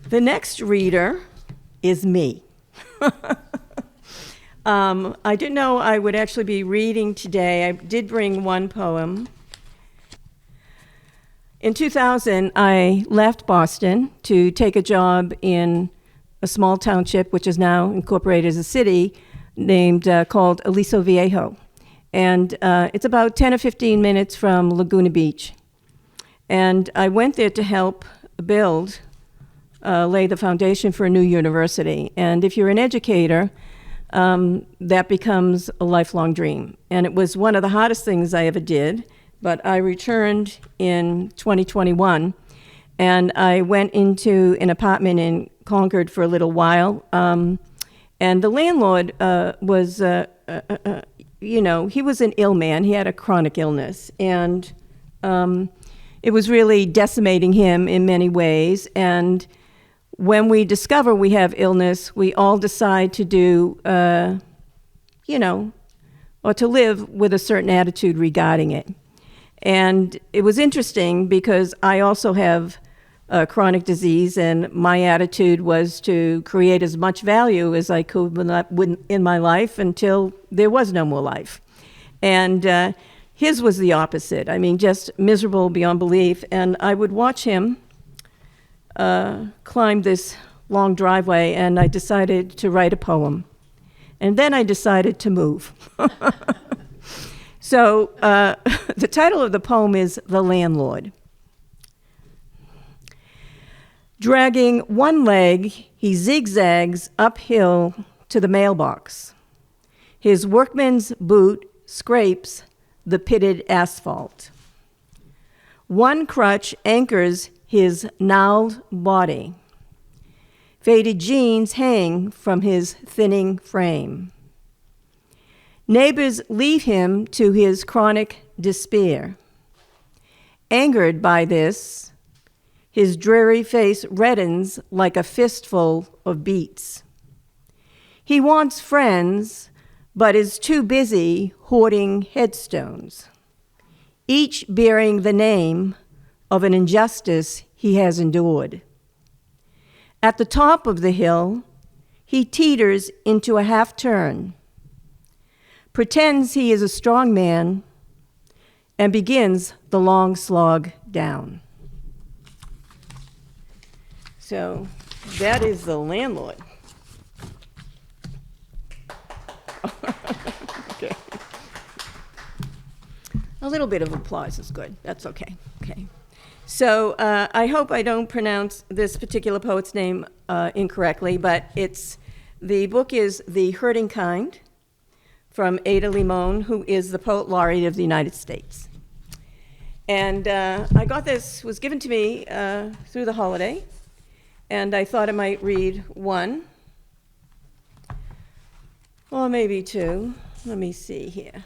The next reader is me. I didn't know I would actually be reading today. I did bring one poem. In 2000, I left Boston to take a job in a small township, which is now incorporated as a city, called Aliso Viejo. And it's about 10 or 15 minutes from Laguna Beach. And I went there to help build, lay the foundation for a new university. And if you're an educator, that becomes a lifelong dream. And it was one of the hardest things I ever did, but I returned in 2021, and I went into an apartment in Concord for a little while, and the landlord was, he was an ill man. He had a chronic illness, and it was really decimating him in many ways. And when we discover we have illness, we all decide to do, or to live with a certain attitude regarding it. And it was interesting because I also have a chronic disease, and my attitude was to create as much value as I could in my life until there was no more life. And his was the opposite. I mean, just miserable beyond belief. And I would watch him climb this long driveway, and I decided to write a poem. And then I decided to move. So the title of the poem is The Landlord. Dragging one leg, he zigzags uphill to the mailbox. His workman's boot scrapes the pitted asphalt. One crutch anchors his gnarled body. Faded jeans hang from his thinning frame. Neighbors leave him to his chronic despair. Angered by this, his dreary face reddens like a fistful of beets. He wants friends, but is too busy hoarding headstones, each bearing the name of an injustice he has endured. At the top of the hill, he teeters into a half-turn, pretends he is a strong man, and begins the long slog down. So that is The Landlord. Okay. A little bit of applause is good. That's okay. Okay. So I hope I don't pronounce this particular poet's name incorrectly, but the book is The Hurting Kind, from Ada Limon, who is the Poet Laureate of the United States. And I got this, was given to me through the holiday, and I thought I might read one, or maybe two. Let me see here.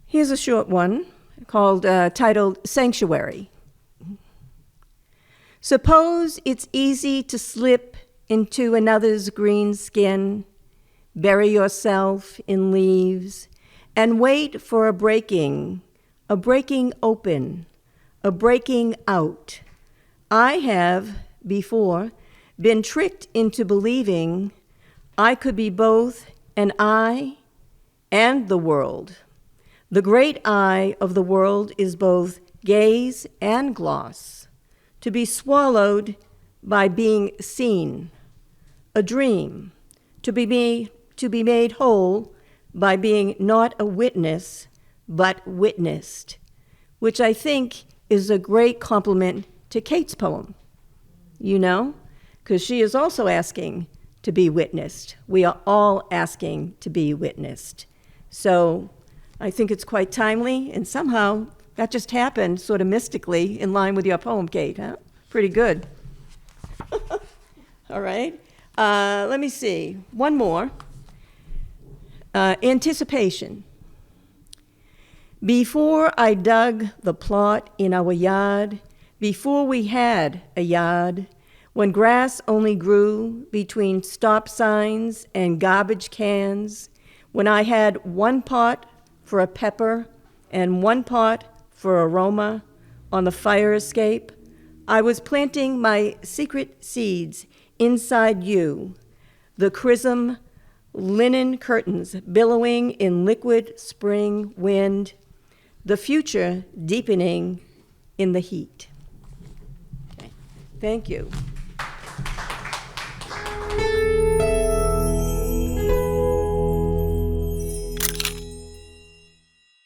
Here's a short one titled Sanctuary. Suppose it's easy to slip into another's green skin, bury yourself in leaves, and wait for a breaking open, a breaking out. I have, before, been tricked into believing I could be both an eye and the world. The great eye of the world is both gaze and gloss, to be swallowed by being seen, a dream, to be made whole by being not a witness, but witnessed, which I think is a great compliment to Kate's poem, because she is also asking to be witnessed. We are all asking to be witnessed. So I think it's quite timely, and somehow that just happened sort of mystically in line with your poem, Kate, huh? Pretty good. All right. Let me see. One more. Anticipation. Before I dug the plot in our yard, before we had a yard, when grass only grew between stop signs and garbage cans, when I had one pot for a pepper and one pot for aroma on the fire escape. I was planting my secret seeds inside you, the chrism linen curtains billowing in liquid spring wind, the future deepening in the heat. Okay. Thank you.